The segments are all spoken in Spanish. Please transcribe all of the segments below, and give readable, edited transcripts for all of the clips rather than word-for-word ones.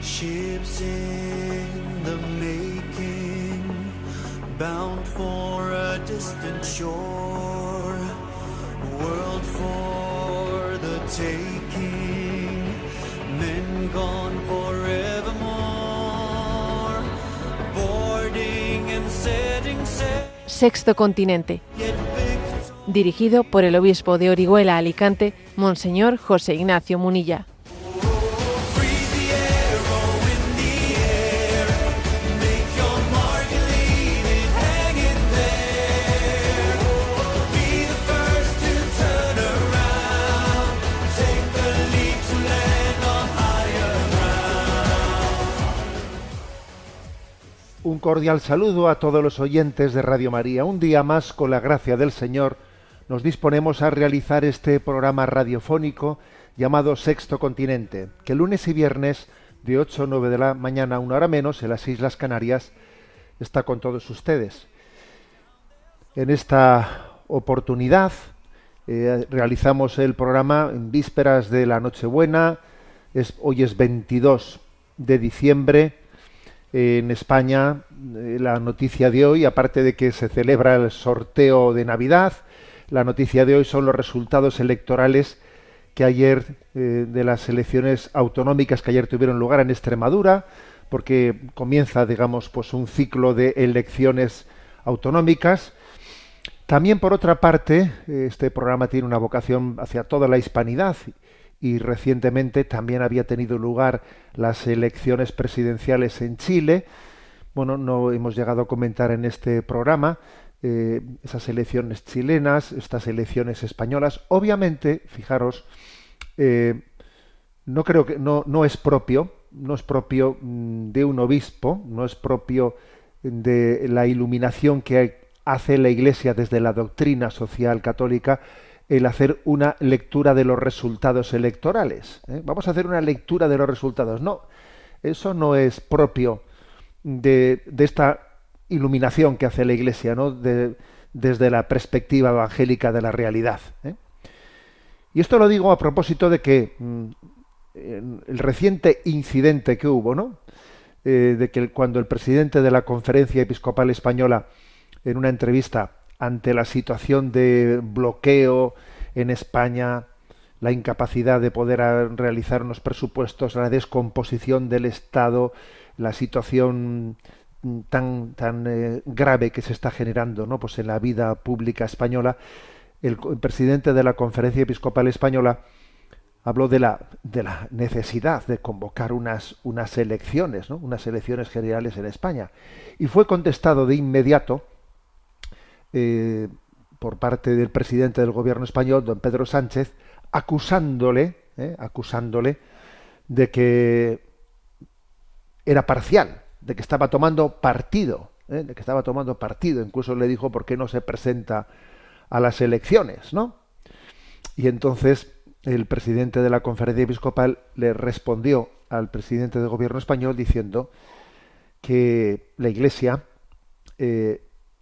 Ships in the making, bound for a distant shore, world for the taking, men gone forevermore, boarding and setting sail. Sexto Continente, dirigido por el obispo de Orihuela, Alicante, Monseñor José Ignacio Munilla. Un cordial saludo a todos los oyentes de Radio María. Un día más, con la gracia del Señor, nos disponemos a realizar este programa radiofónico llamado Sexto Continente, que lunes y viernes de 8 a 9 de la mañana, una hora menos, en las Islas Canarias, está con todos ustedes. En esta oportunidad realizamos el programa en vísperas de la Nochebuena. Hoy es 22 de diciembre. En España, la noticia de hoy, aparte de que se celebra el sorteo de Navidad, la noticia de hoy son los resultados electorales que ayer, de las elecciones autonómicas que ayer tuvieron lugar en Extremadura, porque comienza, digamos, pues un ciclo de elecciones autonómicas. También, por otra parte, este programa tiene una vocación hacia toda la hispanidad, y recientemente también había tenido lugar las elecciones presidenciales en Chile. Bueno, no hemos llegado a comentar en este programa esas elecciones chilenas, estas elecciones españolas. Obviamente, fijaros, no creo que no es propio de un obispo, no es propio de la iluminación que hace la Iglesia desde la doctrina social católica, el hacer una lectura de los resultados electorales. Vamos a hacer una lectura de los resultados. No, eso no es propio de esta iluminación que hace la Iglesia, ¿no? Desde la perspectiva evangélica de la realidad. Y esto lo digo a propósito de que el reciente incidente que hubo, ¿no? De que cuando el presidente de la Conferencia Episcopal Española, en una entrevista ante la situación de bloqueo en España, la incapacidad de poder realizar unos presupuestos, la descomposición del Estado, la situación tan grave que se está generando, ¿no? Pues en la vida pública española, el presidente de la Conferencia Episcopal Española habló de la necesidad de convocar unas elecciones, ¿no? Unas elecciones generales en España, y fue contestado de inmediato por parte del presidente del gobierno español, don Pedro Sánchez, acusándole de que era parcial, de que estaba tomando partido, incluso le dijo por qué no se presenta a las elecciones, ¿no? Y entonces el presidente de la Conferencia Episcopal le respondió al presidente del gobierno español diciendo que la Iglesia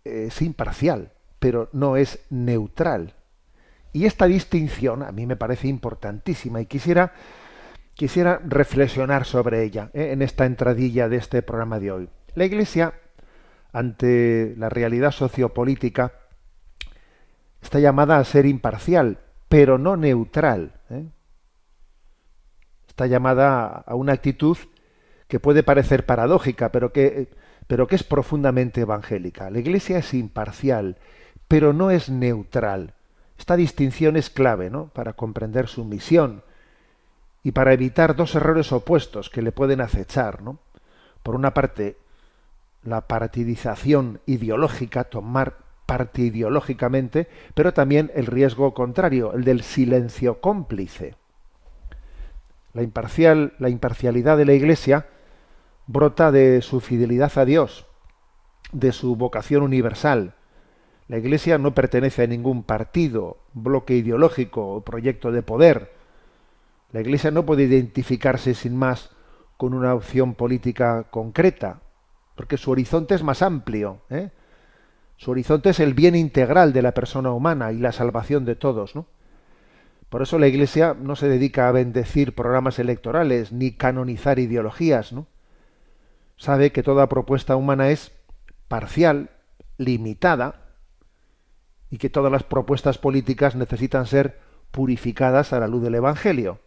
es imparcial, pero no es neutral. Y esta distinción a mí me parece importantísima y quisiera reflexionar sobre ella en esta entradilla de este programa de hoy. La Iglesia, ante la realidad sociopolítica, está llamada a ser imparcial, pero no neutral. Está llamada a una actitud que puede parecer paradójica, pero que es profundamente evangélica. La Iglesia es imparcial, pero no es neutral. Esta distinción es clave, ¿no?, para comprender su misión y para evitar dos errores opuestos que le pueden acechar, ¿no? Por una parte, la partidización ideológica, tomar parte ideológicamente, pero también el riesgo contrario, el del silencio cómplice. La imparcialidad de la Iglesia brota de su fidelidad a Dios, de su vocación universal. La Iglesia no pertenece a ningún partido, bloque ideológico o proyecto de poder. La Iglesia no puede identificarse sin más con una opción política concreta, porque su horizonte es más amplio, Su horizonte es el bien integral de la persona humana y la salvación de todos, ¿no? Por eso la Iglesia no se dedica a bendecir programas electorales ni canonizar ideologías, ¿no? Sabe que toda propuesta humana es parcial, limitada, y que todas las propuestas políticas necesitan ser purificadas a la luz del Evangelio.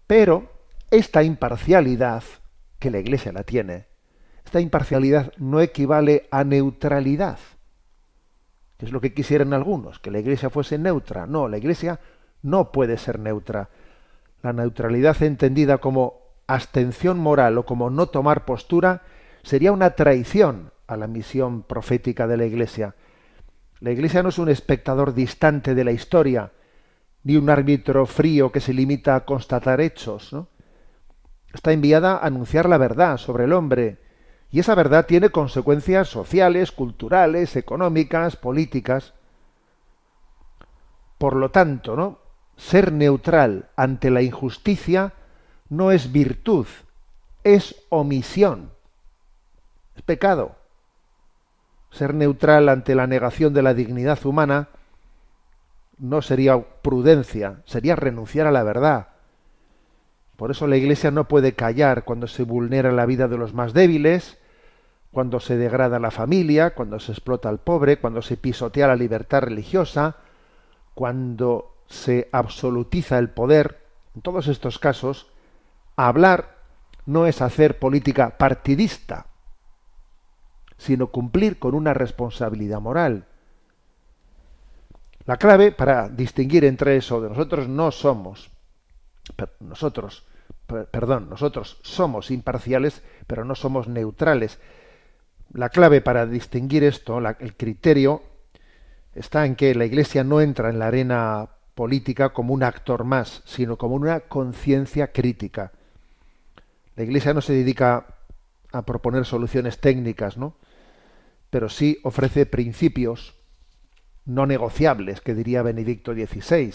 Pero esta imparcialidad, que la Iglesia la tiene, esta imparcialidad no equivale a neutralidad, que es lo que quisieran algunos, que la Iglesia fuese neutra. No, la Iglesia no puede ser neutra. La neutralidad entendida como abstención moral o como no tomar postura sería una traición a la misión profética de la Iglesia. La Iglesia no es un espectador distante de la historia, ni un árbitro frío que se limita a constatar hechos, ¿no? Está enviada a anunciar la verdad sobre el hombre, y esa verdad tiene consecuencias sociales, culturales, económicas, políticas. Por lo tanto, ¿no?, ser neutral ante la injusticia no es virtud, es omisión, es pecado. Ser neutral ante la negación de la dignidad humana no sería prudencia, sería renunciar a la verdad. Por eso la Iglesia no puede callar cuando se vulnera la vida de los más débiles, cuando se degrada la familia, cuando se explota al pobre, cuando se pisotea la libertad religiosa, cuando se absolutiza el poder. En todos estos casos, hablar no es hacer política partidista, sino cumplir con una responsabilidad moral. La clave para distinguir entre eso de nosotros somos imparciales, pero no somos neutrales. La clave para distinguir esto, el criterio, está en que la Iglesia no entra en la arena política como un actor más, sino como una conciencia crítica. La Iglesia no se dedica a proponer soluciones técnicas, ¿no?, pero sí ofrece principios no negociables, que diría Benedicto XVI,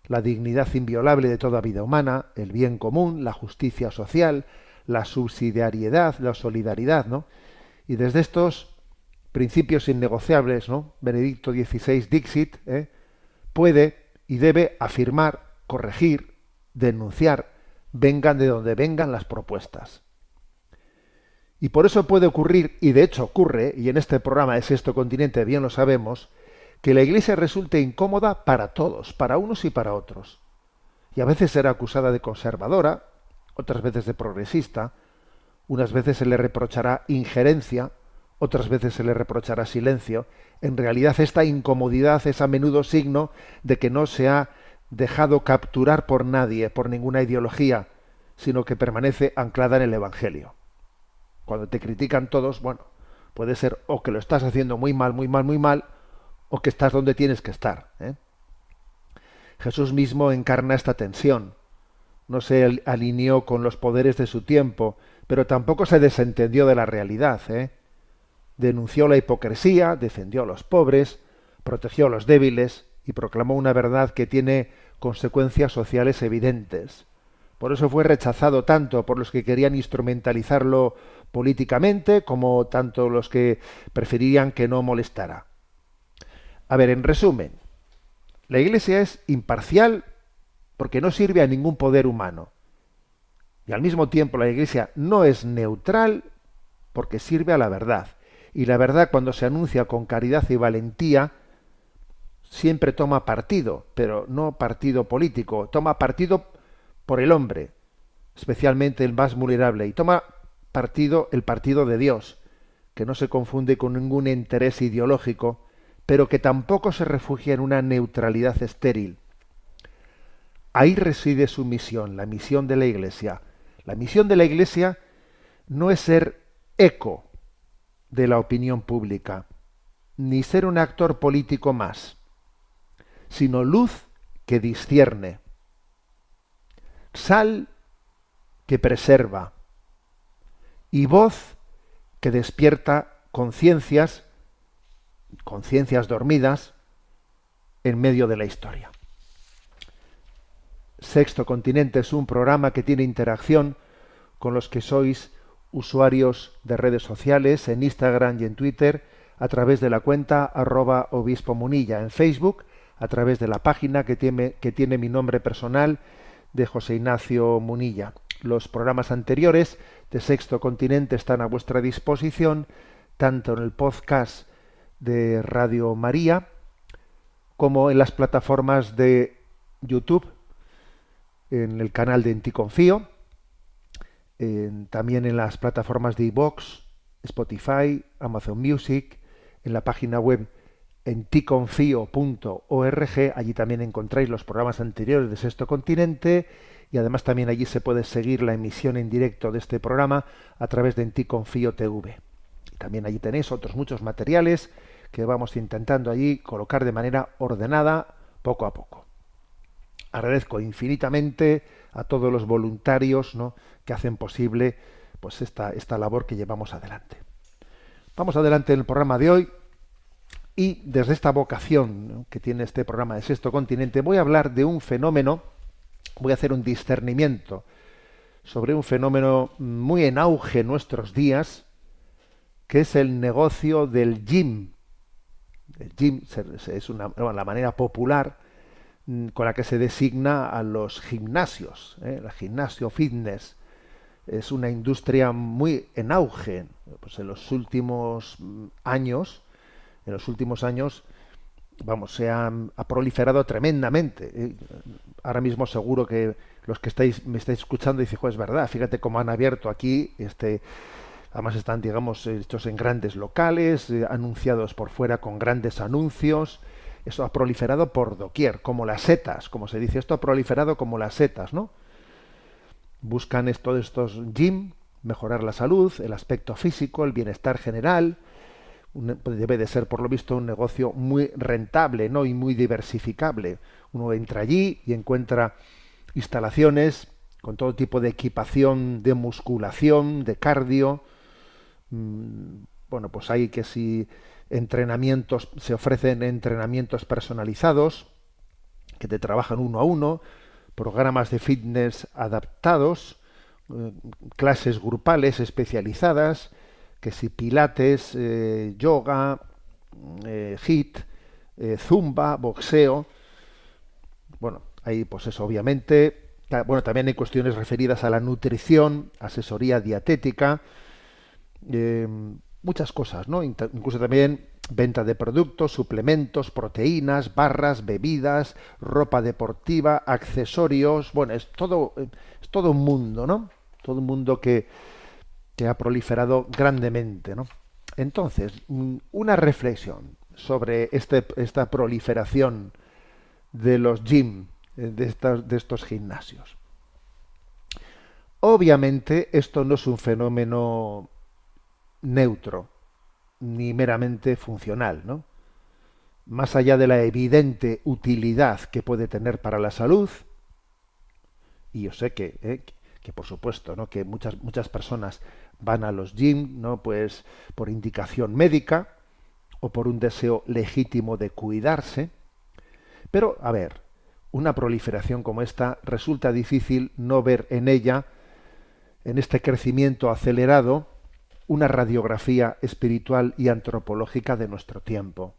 la dignidad inviolable de toda vida humana, el bien común, la justicia social, la subsidiariedad, la solidaridad, ¿no? Y desde estos principios innegociables, ¿no?, Benedicto XVI Dixit, puede y debe afirmar, corregir, denunciar, vengan de donde vengan las propuestas. Y por eso puede ocurrir, y de hecho ocurre, y en este programa de Sexto Continente bien lo sabemos, que la Iglesia resulte incómoda para todos, para unos y para otros. Y a veces será acusada de conservadora, otras veces de progresista, unas veces se le reprochará injerencia, otras veces se le reprochará silencio. En realidad esta incomodidad es a menudo signo de que no se ha dejado capturar por nadie, por ninguna ideología, sino que permanece anclada en el Evangelio. Cuando te critican todos, bueno, puede ser o que lo estás haciendo muy mal, muy mal, muy mal, o que estás donde tienes que estar, ¿eh? Jesús mismo encarna esta tensión. No se alineó con los poderes de su tiempo, pero tampoco se desentendió de la realidad, ¿eh? Denunció la hipocresía, defendió a los pobres, protegió a los débiles y proclamó una verdad que tiene consecuencias sociales evidentes. Por eso fue rechazado tanto por los que querían instrumentalizarlo políticamente como tanto los que preferirían que no molestara. A ver, en resumen, la Iglesia es imparcial porque no sirve a ningún poder humano. Y al mismo tiempo la Iglesia no es neutral porque sirve a la verdad. Y la verdad, cuando se anuncia con caridad y valentía, siempre toma partido, pero no partido político, toma partido por el hombre, especialmente el más vulnerable, y toma partido el partido de Dios, que no se confunde con ningún interés ideológico, pero que tampoco se refugia en una neutralidad estéril. Ahí reside su misión, la misión de la Iglesia. La misión de la Iglesia no es ser eco de la opinión pública, ni ser un actor político más, sino luz que discierne, sal que preserva y voz que despierta conciencias dormidas en medio de la historia. Sexto Continente es un programa que tiene interacción con los que sois usuarios de redes sociales en Instagram y en Twitter a través de la cuenta @obispo Munilla, en Facebook a través de la página que tiene mi nombre personal de José Ignacio Munilla. Los programas anteriores de Sexto Continente están a vuestra disposición, tanto en el podcast de Radio María como en las plataformas de YouTube, en el canal de En Ti Confío, también en las plataformas de iVoox, Spotify, Amazon Music, en la página web enticonfio.org. Allí también encontráis los programas anteriores de Sexto Continente, y además también allí se puede seguir la emisión en directo de este programa a través de En Ti Confío TV. Y también allí tenéis otros muchos materiales que vamos intentando allí colocar de manera ordenada, poco a poco. Agradezco infinitamente a todos los voluntarios, ¿no?, que hacen posible pues esta labor que llevamos adelante. Vamos adelante en el programa de hoy, y desde esta vocación, ¿no?, que tiene este programa de Sexto Continente, voy a hablar de un fenómeno, voy a hacer un discernimiento sobre un fenómeno muy en auge en nuestros días, que es el negocio del gym. El gym es la manera popular con la que se designa a los gimnasios, el gimnasio fitness. Es una industria muy en auge. Pues en los últimos años, se ha proliferado tremendamente. Ahora mismo seguro que los que me estáis escuchando dicen, es verdad, fíjate cómo han abierto aquí, además están, digamos, hechos en grandes locales, anunciados por fuera con grandes anuncios. Eso ha proliferado por doquier, como las setas, como se dice, esto ha proliferado como las setas, ¿no? Buscan estos gym, mejorar la salud, el aspecto físico, el bienestar general. Debe de ser, por lo visto, un negocio muy rentable, ¿no?, y muy diversificable. Uno entra allí y encuentra instalaciones con todo tipo de equipación de musculación, de cardio. Bueno, pues hay que si entrenamientos, se ofrecen entrenamientos personalizados que te trabajan uno a uno, programas de fitness adaptados, clases grupales especializadas, que si pilates, yoga, HIIT, zumba, boxeo. Bueno, ahí pues eso, obviamente. Bueno, también hay cuestiones referidas a la nutrición, asesoría dietética, muchas cosas, ¿no? Incluso también venta de productos, suplementos, proteínas, barras, bebidas, ropa deportiva, accesorios. Bueno, es todo un mundo, ¿no? Todo un mundo que ha proliferado grandemente, ¿no? Entonces, una reflexión sobre esta proliferación de los gym, de estos gimnasios. Obviamente, esto no es un fenómeno neutro ni meramente funcional, ¿no? Más allá de la evidente utilidad que puede tener para la salud, y yo sé que por supuesto, ¿no?, que muchas personas van a los gym, ¿no?, pues por indicación médica o por un deseo legítimo de cuidarse. Pero, a ver, una proliferación como esta, resulta difícil no ver en ella, en este crecimiento acelerado, una radiografía espiritual y antropológica de nuestro tiempo.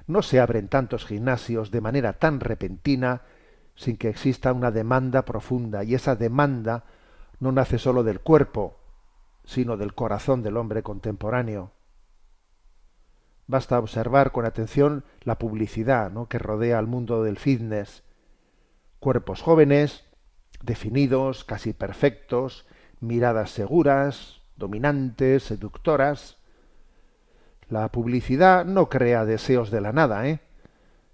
No se abren tantos gimnasios de manera tan repentina sin que exista una demanda profunda, y esa demanda no nace solo del cuerpo, sino del corazón del hombre contemporáneo. Basta observar con atención la publicidad, ¿no?, que rodea al mundo del fitness. Cuerpos jóvenes, definidos, casi perfectos, miradas seguras, dominantes, seductoras. La publicidad no crea deseos de la nada,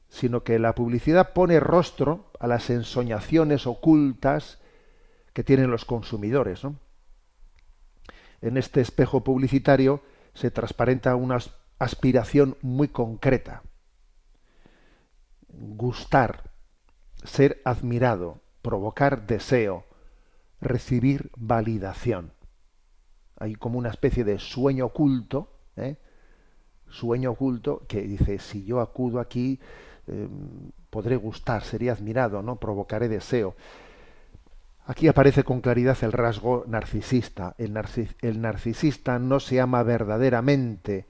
sino que la publicidad pone rostro a las ensoñaciones ocultas que tienen los consumidores, ¿no? En este espejo publicitario se transparenta una aspiración muy concreta: gustar, ser admirado, provocar deseo, recibir validación. Hay como una especie de sueño oculto, que dice, si yo acudo aquí, podré gustar, seré admirado, ¿no?, provocaré deseo. Aquí aparece con claridad el rasgo narcisista. El narcisista no se ama verdaderamente,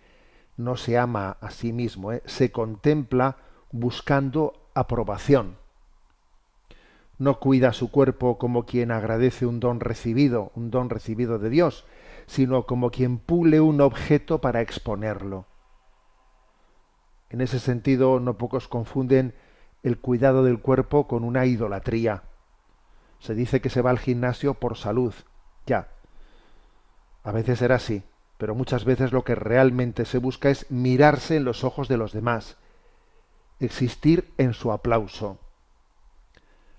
no se ama a sí mismo, se contempla buscando aprobación. No cuida su cuerpo como quien agradece un don recibido de Dios, sino como quien pule un objeto para exponerlo. En ese sentido, no pocos confunden el cuidado del cuerpo con una idolatría. Se dice que se va al gimnasio por salud. Ya. A veces será así, pero muchas veces lo que realmente se busca es mirarse en los ojos de los demás, existir en su aplauso,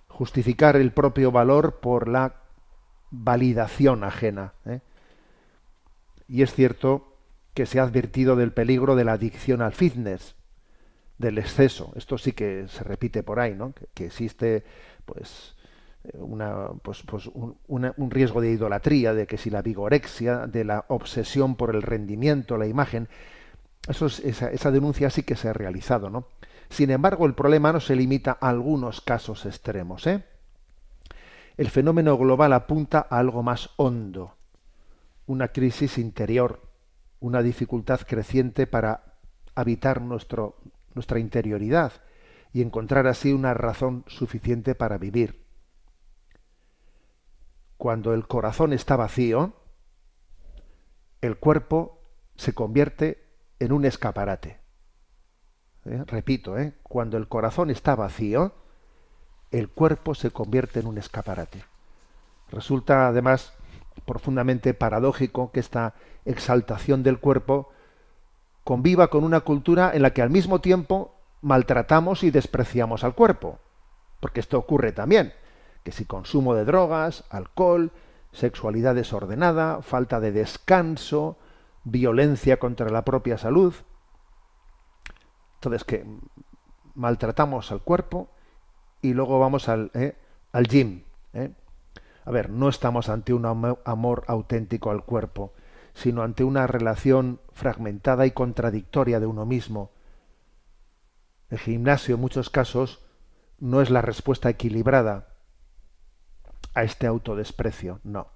justificar el propio valor por la validación ajena, ¿eh? Y es cierto que se ha advertido del peligro de la adicción al fitness, del exceso. Esto sí que se repite por ahí, ¿no? Que existe, pues, un riesgo de idolatría, de que si la vigorexia, de la obsesión por el rendimiento, la imagen. Esa denuncia sí que se ha realizado, ¿no? Sin embargo, el problema no se limita a algunos casos extremos, ¿eh? El fenómeno global apunta a algo más hondo, una crisis interior, una dificultad creciente para habitar nuestra interioridad y encontrar así una razón suficiente para vivir. Cuando el corazón está vacío, el cuerpo se convierte en un escaparate. Repito, cuando el corazón está vacío, el cuerpo se convierte en un escaparate. Resulta además profundamente paradójico que esta exaltación del cuerpo conviva con una cultura en la que al mismo tiempo maltratamos y despreciamos al cuerpo. Porque esto ocurre también, que si consumo de drogas, alcohol, sexualidad desordenada, falta de descanso, violencia contra la propia salud. Entonces, que maltratamos al cuerpo y luego vamos al gym. A ver, no estamos ante un amor auténtico al cuerpo, sino ante una relación fragmentada y contradictoria de uno mismo. El gimnasio, en muchos casos, no es la respuesta equilibrada a este autodesprecio, no,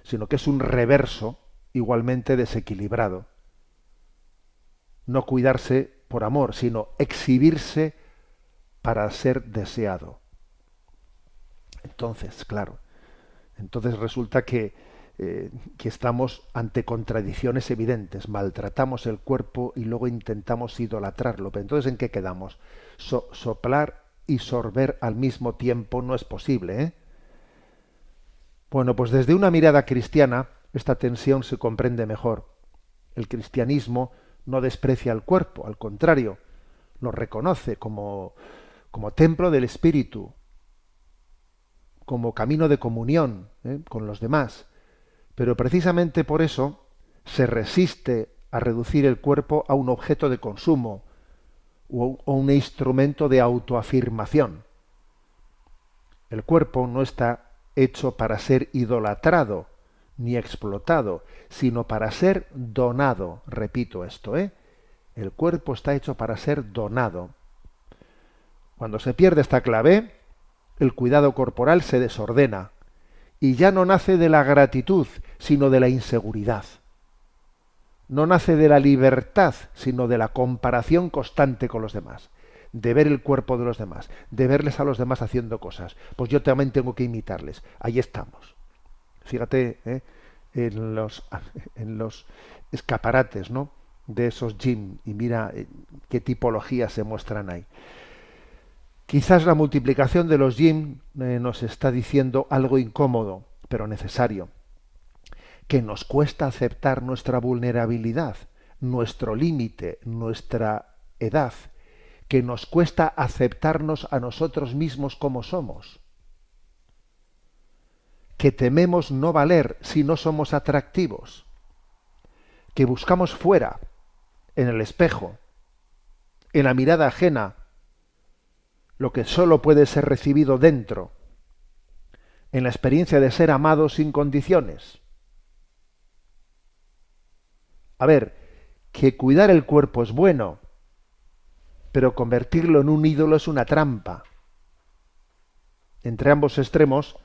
sino que es un reverso igualmente desequilibrado. No cuidarse por amor, sino exhibirse para ser deseado. Entonces, claro, resulta que estamos ante contradicciones evidentes. Maltratamos el cuerpo y luego intentamos idolatrarlo. Pero entonces, ¿en qué quedamos? Soplar y sorber al mismo tiempo no es posible, ¿eh? Bueno, pues desde una mirada cristiana, esta tensión se comprende mejor. El cristianismo no desprecia al cuerpo, al contrario, lo reconoce como templo del Espíritu, como camino de comunión con los demás. Pero precisamente por eso se resiste a reducir el cuerpo a un objeto de consumo o un instrumento de autoafirmación. El cuerpo no está hecho para ser idolatrado ni explotado, sino para ser donado. Repito esto, el cuerpo está hecho para ser donado. Cuando se pierde esta clave, el cuidado corporal se desordena y ya no nace de la gratitud, sino de la inseguridad. No nace de la libertad, sino de la comparación constante con los demás, de ver el cuerpo de los demás, de verles a los demás haciendo cosas. Pues yo también tengo que imitarles. Ahí estamos. Fíjate en los escaparates, ¿no?, de esos gym, y mira qué tipologías se muestran ahí. Quizás la multiplicación de los gym nos está diciendo algo incómodo, pero necesario, que nos cuesta aceptar nuestra vulnerabilidad, nuestro límite, nuestra edad, que nos cuesta aceptarnos a nosotros mismos como somos, que tememos no valer si no somos atractivos, que buscamos fuera, en el espejo, en la mirada ajena, lo que sólo puede ser recibido dentro, en la experiencia de ser amado sin condiciones. A ver, que cuidar el cuerpo es bueno, pero convertirlo en un ídolo es una trampa. Entre ambos extremos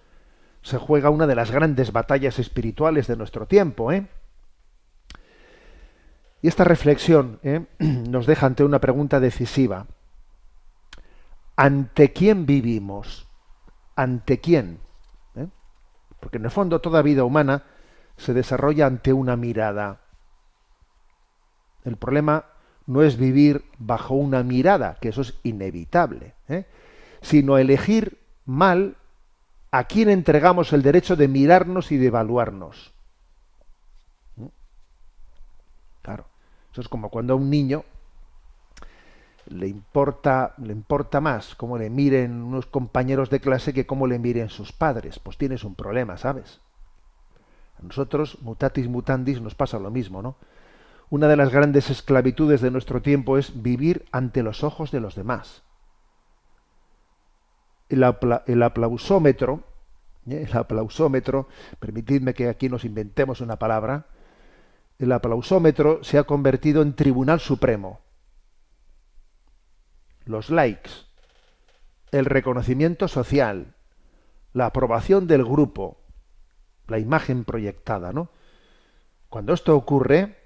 se juega una de las grandes batallas espirituales de nuestro tiempo, Y esta reflexión nos deja ante una pregunta decisiva. ¿ante quién vivimos? ¿Ante quién? ¿Eh? Porque en el fondo toda vida humana se desarrolla ante una mirada. El problema no es vivir bajo una mirada, que eso es inevitable, sino elegir mal a quién entregamos el derecho de mirarnos y de evaluarnos. Claro, eso es como cuando a un niño le importa más cómo le miren unos compañeros de clase que cómo le miren sus padres. Pues tienes un problema, ¿sabes? A nosotros, mutatis mutandis, nos pasa lo mismo, ¿no? Una de las grandes esclavitudes de nuestro tiempo es vivir ante los ojos de los demás. El aplausómetro, permitidme que aquí nos inventemos una palabra, el aplausómetro se ha convertido en tribunal supremo. Los likes, el reconocimiento social, la aprobación del grupo, la imagen proyectada, ¿no? Cuando esto ocurre,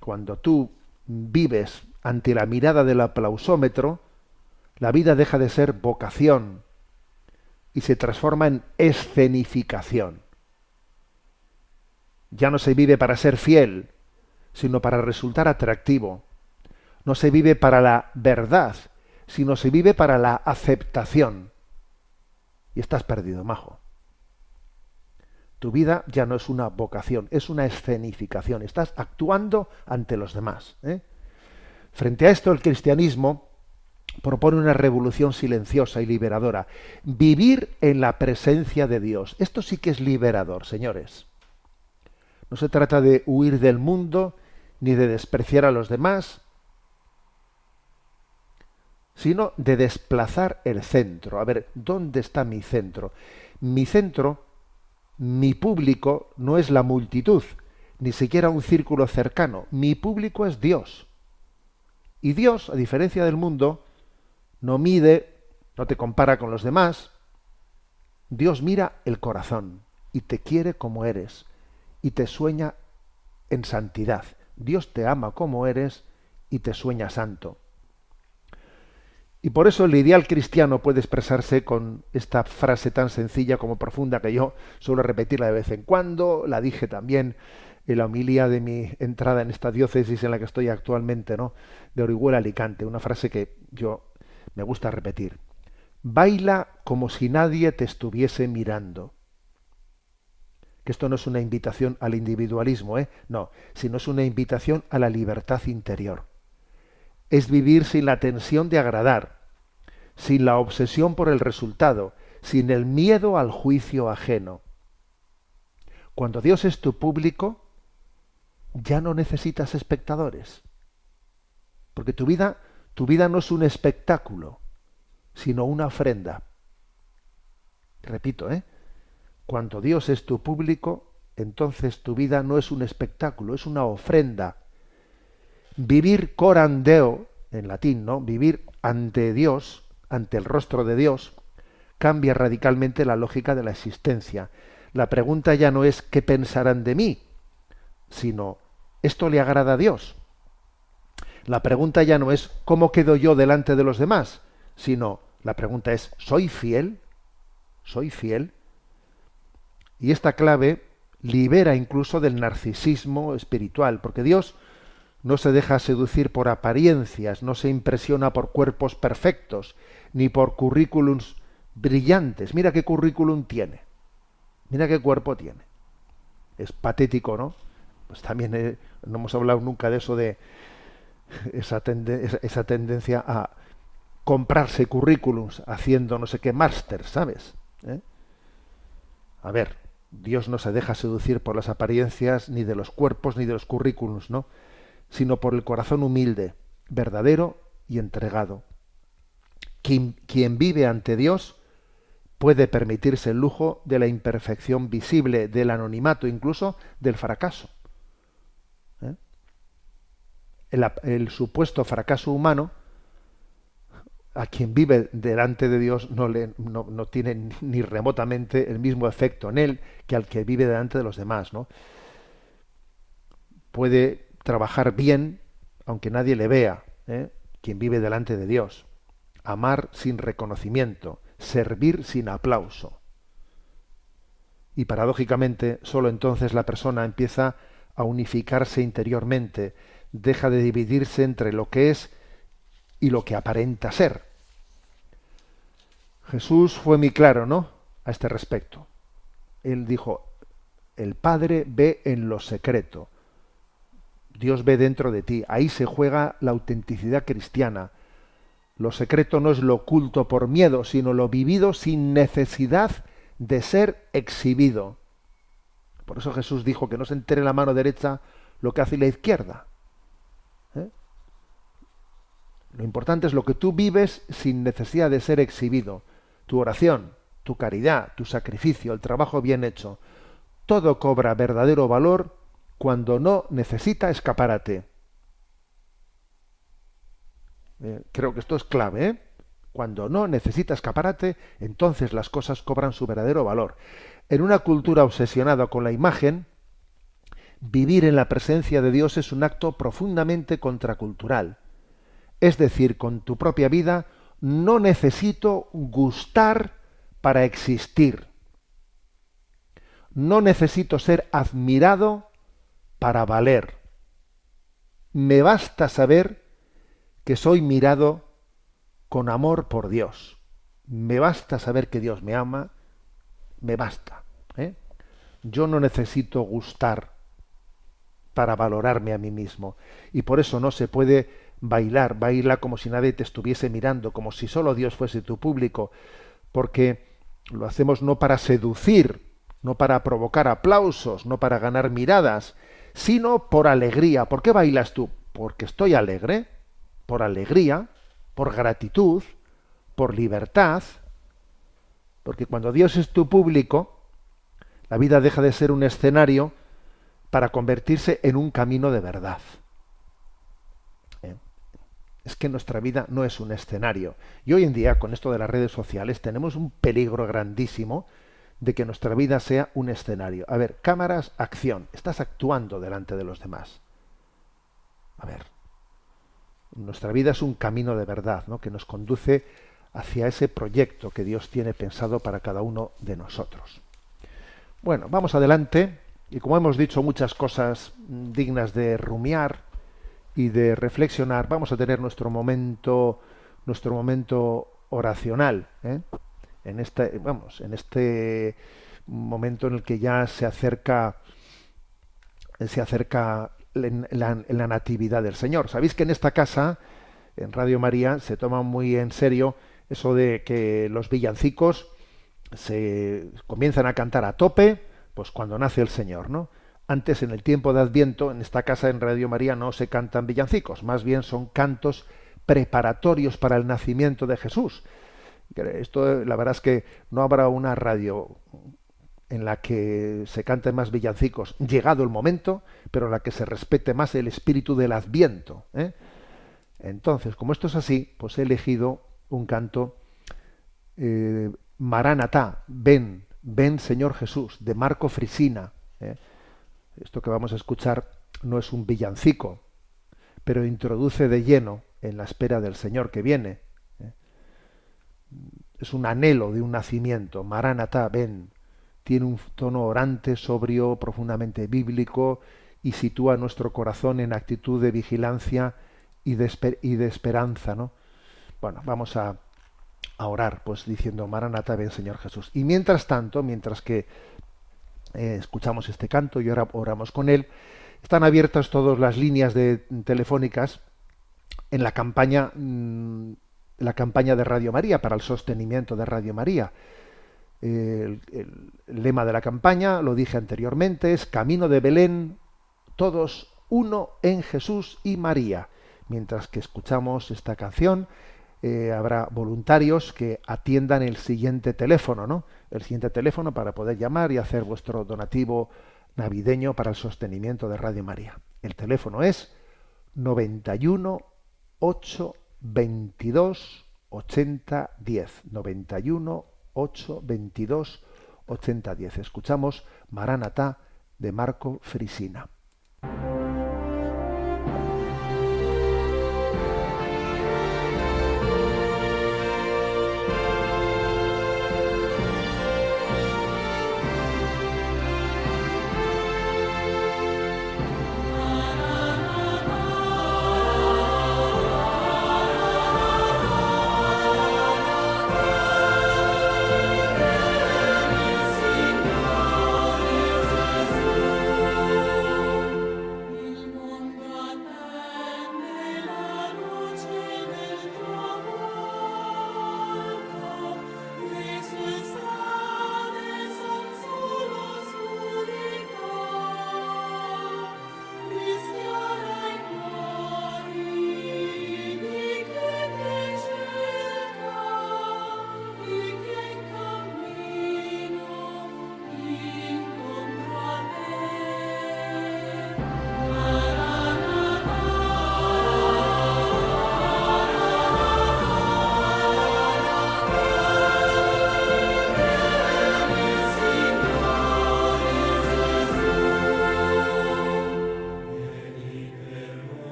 cuando tú vives ante la mirada del aplausómetro, la vida deja de ser vocación y se transforma en escenificación. Ya no se vive para ser fiel, sino para resultar atractivo. No se vive para la verdad, sino se vive para la aceptación. Y estás perdido, majo. Tu vida ya no es una vocación, es una escenificación. Estás actuando ante los demás. Frente a esto, el cristianismo propone una revolución silenciosa y liberadora. Vivir en la presencia de Dios. Esto sí que es liberador, señores. No se trata de huir del mundo, ni de despreciar a los demás, sino de desplazar el centro. A ver, ¿dónde está mi centro? Mi centro, mi público, no es la multitud, ni siquiera un círculo cercano. Mi público es Dios. Y Dios, a diferencia del mundo, no mide, no te compara con los demás. Dios mira el corazón y te quiere como eres y te sueña en santidad. Dios te ama como eres y te sueña santo. Y por eso el ideal cristiano puede expresarse con esta frase tan sencilla como profunda, que yo suelo repetirla de vez en cuando. La dije también en la homilía de mi entrada en esta diócesis en la que estoy actualmente, ¿no?, de Orihuela, Alicante. Una frase que yo me gusta repetir. Baila como si nadie te estuviese mirando. Que esto no es una invitación al individualismo, no, sino es una invitación a la libertad interior. Es vivir sin la tensión de agradar, sin la obsesión por el resultado, sin el miedo al juicio ajeno. Cuando Dios es tu público, ya no necesitas espectadores. Porque tu vida no es un espectáculo, sino una ofrenda. Repito, cuando Dios es tu público, entonces tu vida no es un espectáculo, es una ofrenda. Vivir coram Deo, en latín, ¿no?, vivir ante Dios, ante el rostro de Dios, cambia radicalmente la lógica de la existencia. La pregunta ya no es ¿qué pensarán de mí?, sino ¿esto le agrada a Dios? La pregunta ya no es ¿cómo quedo yo delante de los demás?, sino la pregunta es ¿soy fiel? ¿Soy fiel? Y esta clave libera incluso del narcisismo espiritual, porque Dios no se deja seducir por apariencias, no se impresiona por cuerpos perfectos, ni por currículums brillantes. Mira qué currículum tiene, mira qué cuerpo tiene. Es patético, ¿no? Pues también no hemos hablado nunca de eso, de esa tendencia a comprarse currículums haciendo no sé qué máster, ¿sabes? A ver, Dios no se deja seducir por las apariencias, ni de los cuerpos, ni de los currículums, ¿no?, sino por el corazón humilde, verdadero y entregado. Quien vive ante Dios puede permitirse el lujo de la imperfección visible, del anonimato, incluso del fracaso. El supuesto fracaso humano, a quien vive delante de Dios no tiene ni remotamente el mismo efecto en él que al que vive delante de los demás, ¿no? Puede trabajar bien, aunque nadie le vea, quien vive delante de Dios. amar sin reconocimiento, servir sin aplauso. Y paradójicamente, solo entonces la persona empieza a unificarse interiormente, deja de dividirse entre lo que es y lo que aparenta ser. Jesús fue muy claro, ¿no?, a este respecto. Él dijo: el Padre ve en lo secreto. Dios ve dentro de ti. Ahí se juega la autenticidad cristiana. Lo secreto no es lo oculto por miedo, sino lo vivido sin necesidad de ser exhibido. Por eso Jesús dijo que no se entere la mano derecha lo que hace la izquierda. Lo importante es lo que tú vives sin necesidad de ser exhibido. Tu oración, tu caridad, tu sacrificio, el trabajo bien hecho. Todo cobra verdadero valor cuando no necesita escaparate. Creo que esto es clave, ¿eh? Cuando no necesita escaparate, entonces las cosas cobran su verdadero valor. En una cultura obsesionada con la imagen, vivir en la presencia de Dios es un acto profundamente contracultural. Es decir, con tu propia vida no necesito gustar para existir. No necesito ser admirado para valer. Me basta saber que soy mirado con amor por Dios. Me basta saber que Dios me ama. Me basta. Yo no necesito gustar para valorarme a mí mismo. Y por eso no se puede baila como si nadie te estuviese mirando, como si solo Dios fuese tu público, porque lo hacemos no para seducir, no para provocar aplausos, no para ganar miradas, sino por alegría. ¿Por qué bailas tú? Porque estoy alegre, por alegría, por gratitud, por libertad, porque cuando Dios es tu público, la vida deja de ser un escenario para convertirse en un camino de verdad. Es que nuestra vida no es un escenario. Y hoy en día, con esto de las redes sociales, tenemos un peligro grandísimo de que nuestra vida sea un escenario. A ver, cámaras, acción. Estás actuando delante de los demás. A ver, nuestra vida es un camino de verdad, ¿no?, que nos conduce hacia ese proyecto que Dios tiene pensado para cada uno de nosotros. Bueno, vamos adelante. Y como hemos dicho muchas cosas dignas de rumiar y de reflexionar, vamos a tener nuestro momento oracional, en este momento en el que ya se acerca la natividad del Señor. Sabéis que en esta casa, en Radio María, se toma muy en serio eso de que los villancicos se comienzan a cantar a tope, pues cuando nace el Señor, ¿no? Antes, en el tiempo de Adviento, en esta casa, en Radio María, no se cantan villancicos, más bien son cantos preparatorios para el nacimiento de Jesús. Esto, la verdad es que no habrá una radio en la que se canten más villancicos, llegado el momento, pero en la que se respete más el espíritu del Adviento, Entonces, como esto es así, pues he elegido un canto, Maranatá, ven, ven Señor Jesús, de Marco Frisina. Esto que vamos a escuchar no es un villancico, pero introduce de lleno en la espera del Señor que viene. Es un anhelo de un nacimiento. Maranatá, ven. Tiene un tono orante, sobrio, profundamente bíblico, y sitúa nuestro corazón en actitud de vigilancia y de esperanza, ¿no? Bueno, vamos a orar, pues diciendo: Maranatá, ven Señor Jesús. Y mientras tanto, mientras que escuchamos este canto y ahora oramos con él, están abiertas todas las líneas telefónicas en la campaña de Radio María, para el sostenimiento de Radio María. El lema de la campaña, lo dije anteriormente, es Camino de Belén, todos uno en Jesús y María. Mientras que escuchamos esta canción, habrá voluntarios que atiendan el siguiente teléfono, ¿no? El siguiente teléfono para poder llamar y hacer vuestro donativo navideño para el sostenimiento de Radio María. El teléfono es 91 822 8010. 91 822 8010. Escuchamos Maranatá de Marco Frisina.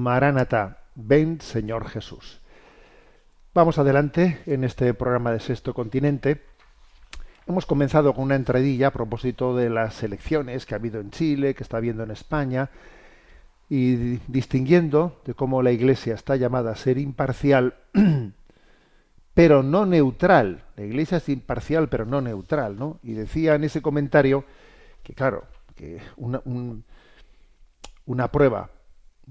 Maránata, ven Señor Jesús. Vamos adelante en este programa de Sexto Continente. Hemos comenzado con una entradilla a propósito de las elecciones que ha habido en Chile, que está habiendo en España, y distinguiendo de cómo la Iglesia está llamada a ser imparcial, pero no neutral. La Iglesia es imparcial, pero no neutral, ¿no? Y decía en ese comentario que, claro, que una prueba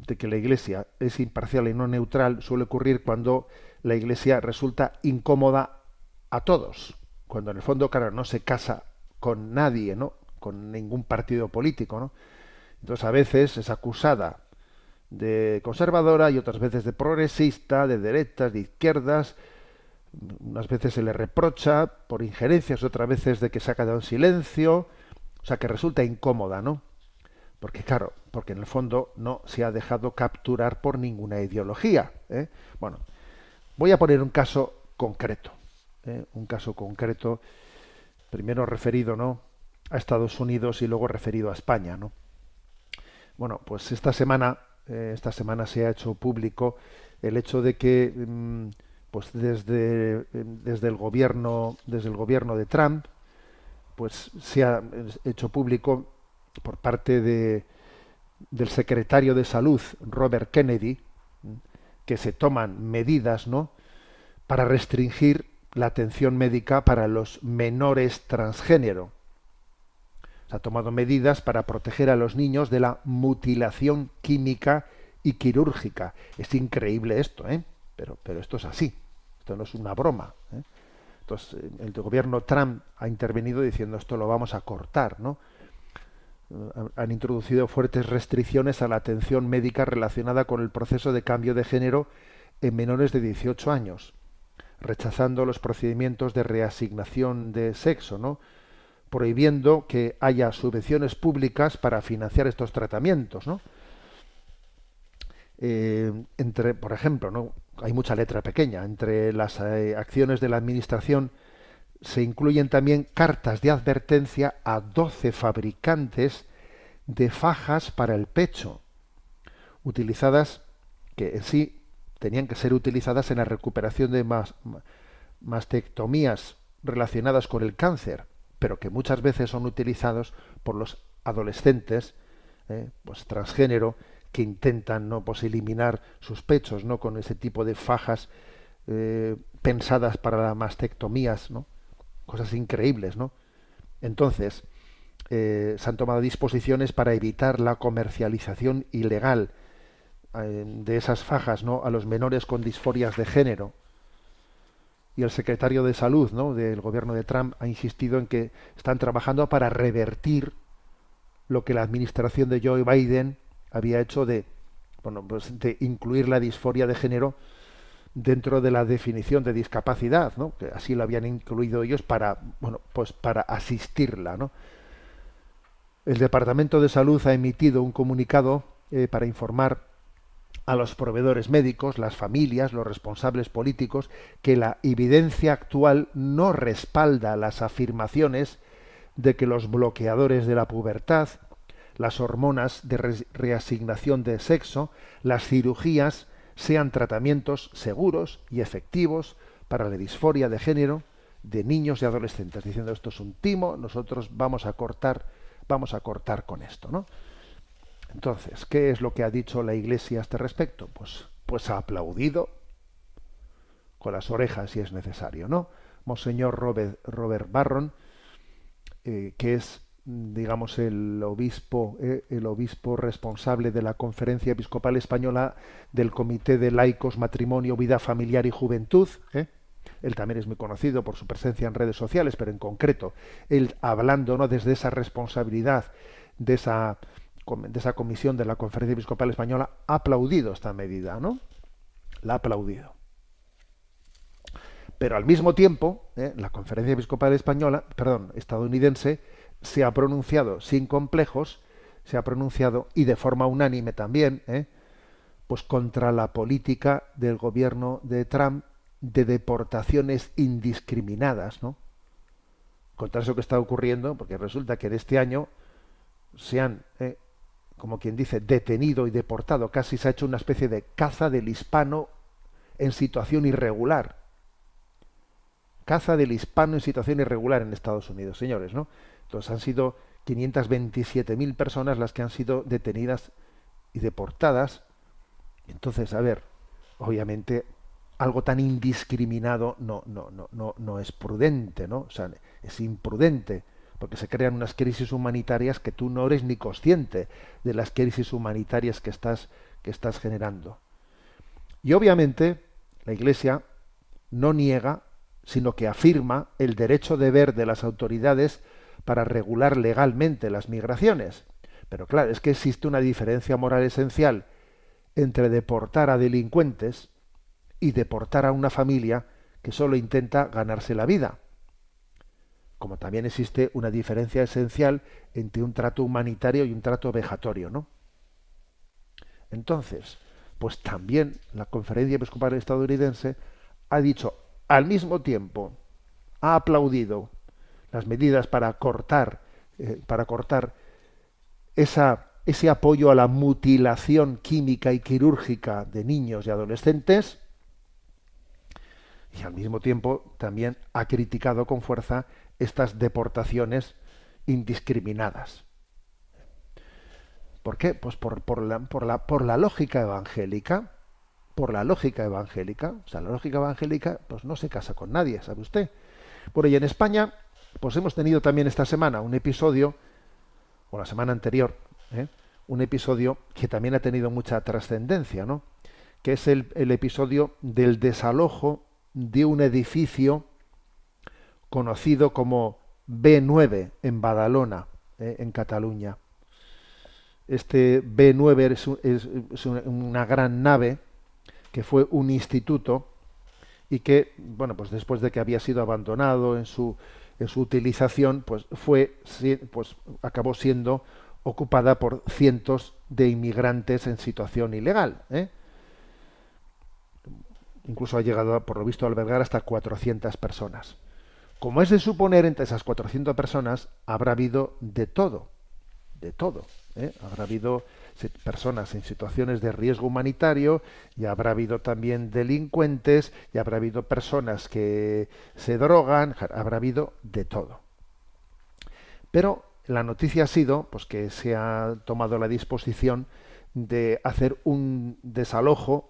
de que la Iglesia es imparcial y no neutral suele ocurrir cuando la Iglesia resulta incómoda a todos, cuando en el fondo, claro, no se casa con nadie, ¿no? Con ningún partido político, ¿no? Entonces a veces es acusada de conservadora y otras veces de progresista, de derechas, de izquierdas. Unas veces se le reprocha por injerencias, otras veces de que se ha quedado en silencio, o sea que resulta incómoda, ¿no? Porque claro, porque en el fondo no se ha dejado capturar por ninguna ideología, ¿eh? Bueno, voy a poner un caso concreto, un caso concreto, primero referido, ¿no?, a Estados Unidos y luego referido a España, ¿no? Bueno, pues esta semana se ha hecho público el hecho de que pues desde el gobierno de Trump, pues se ha hecho público por parte del secretario de Salud, Robert Kennedy, que se toman medidas, ¿no?, para restringir la atención médica para los menores transgénero. Se ha tomado medidas para proteger a los niños de la mutilación química y quirúrgica. Es increíble esto, ¿eh? Pero esto es así. Esto no es una broma, ¿eh? Entonces, el gobierno Trump ha intervenido diciendo esto lo vamos a cortar, ¿no? Han introducido fuertes restricciones a la atención médica relacionada con el proceso de cambio de género en menores de 18 años, rechazando los procedimientos de reasignación de sexo, ¿no?, prohibiendo que haya subvenciones públicas para financiar estos tratamientos, ¿no? Por ejemplo, ¿no?, hay mucha letra pequeña. Entre las acciones de la administración se incluyen también cartas de advertencia a 12 fabricantes de fajas para el pecho, utilizadas, que en sí tenían que ser utilizadas en la recuperación de mastectomías relacionadas con el cáncer, pero que muchas veces son utilizados por los adolescentes, pues transgénero, que intentan, ¿no?, pues eliminar sus pechos, ¿no?, con ese tipo de fajas pensadas para las mastectomías, ¿no? Cosas increíbles, ¿no? Entonces, se han tomado disposiciones para evitar la comercialización ilegal de esas fajas, ¿no?, a los menores con disforias de género. Y el secretario de Salud, ¿no?, del gobierno de Trump ha insistido en que están trabajando para revertir lo que la administración de Joe Biden había hecho de incluir la disforia de género dentro de la definición de discapacidad, ¿no?, que así lo habían incluido ellos para asistirla, ¿no? El Departamento de Salud ha emitido un comunicado para informar a los proveedores médicos, las familias, los responsables políticos, que la evidencia actual no respalda las afirmaciones de que los bloqueadores de la pubertad, las hormonas de reasignación de sexo, las cirugías sean tratamientos seguros y efectivos para la disforia de género de niños y adolescentes, diciendo esto es un timo, nosotros vamos a cortar con esto, ¿no? Entonces, ¿qué es lo que ha dicho la Iglesia a este respecto? Pues ha aplaudido con las orejas si es necesario, ¿no? Monseñor Robert Barron, que es, digamos, el obispo responsable de la Conferencia Episcopal Española del Comité de Laicos, Matrimonio, Vida Familiar y Juventud. Él también es muy conocido por su presencia en redes sociales, pero en concreto, él hablando, ¿no?, desde esa responsabilidad de esa comisión de la Conferencia Episcopal Española, ha aplaudido esta medida, ¿no? La ha aplaudido. Pero al mismo tiempo, la Conferencia Episcopal estadounidense, se ha pronunciado sin complejos, y de forma unánime también, pues contra la política del gobierno de Trump de deportaciones indiscriminadas, ¿no? Contra eso que está ocurriendo, porque resulta que en este año se han como quien dice, detenido y deportado. Casi se ha hecho una especie de caza del hispano en situación irregular. Caza del hispano en situación irregular en Estados Unidos, señores, ¿no? Entonces han sido 527.000 personas las que han sido detenidas y deportadas. Entonces, a ver, obviamente algo tan indiscriminado no es prudente, ¿no? O sea, es imprudente, porque se crean unas crisis humanitarias que tú no eres ni consciente de las crisis humanitarias que estás generando. Y obviamente la Iglesia no niega, sino que afirma el derecho-deber de las autoridades para regular legalmente las migraciones. Pero claro, es que existe una diferencia moral esencial entre deportar a delincuentes y deportar a una familia que solo intenta ganarse la vida. Como también existe una diferencia esencial entre un trato humanitario y un trato vejatorio, ¿no? Entonces, pues también la Conferencia Episcopal Estadounidense ha dicho al mismo tiempo, ha aplaudido las medidas para cortar ese apoyo a la mutilación química y quirúrgica de niños y adolescentes, y al mismo tiempo también ha criticado con fuerza estas deportaciones indiscriminadas. ¿Por qué? Pues por la lógica evangélica. Por la lógica evangélica. O sea, la lógica evangélica pues no se casa con nadie, ¿sabe usted? Bueno, y en España pues hemos tenido también esta semana un episodio, o la semana anterior, un episodio que también ha tenido mucha trascendencia, ¿no? Que es el episodio del desalojo de un edificio conocido como B9 en Badalona, en Cataluña. Este B9 es una gran nave que fue un instituto y que, bueno, pues después de que había sido abandonado en su utilización, pues acabó siendo ocupada por cientos de inmigrantes en situación ilegal, Incluso ha llegado, por lo visto, a albergar hasta 400 personas. Como es de suponer, entre esas 400 personas habrá habido de todo. Habrá habido personas en situaciones de riesgo humanitario, y habrá habido también delincuentes, y habrá habido personas que se drogan, habrá habido de todo. Pero la noticia ha sido pues que se ha tomado la disposición de hacer un desalojo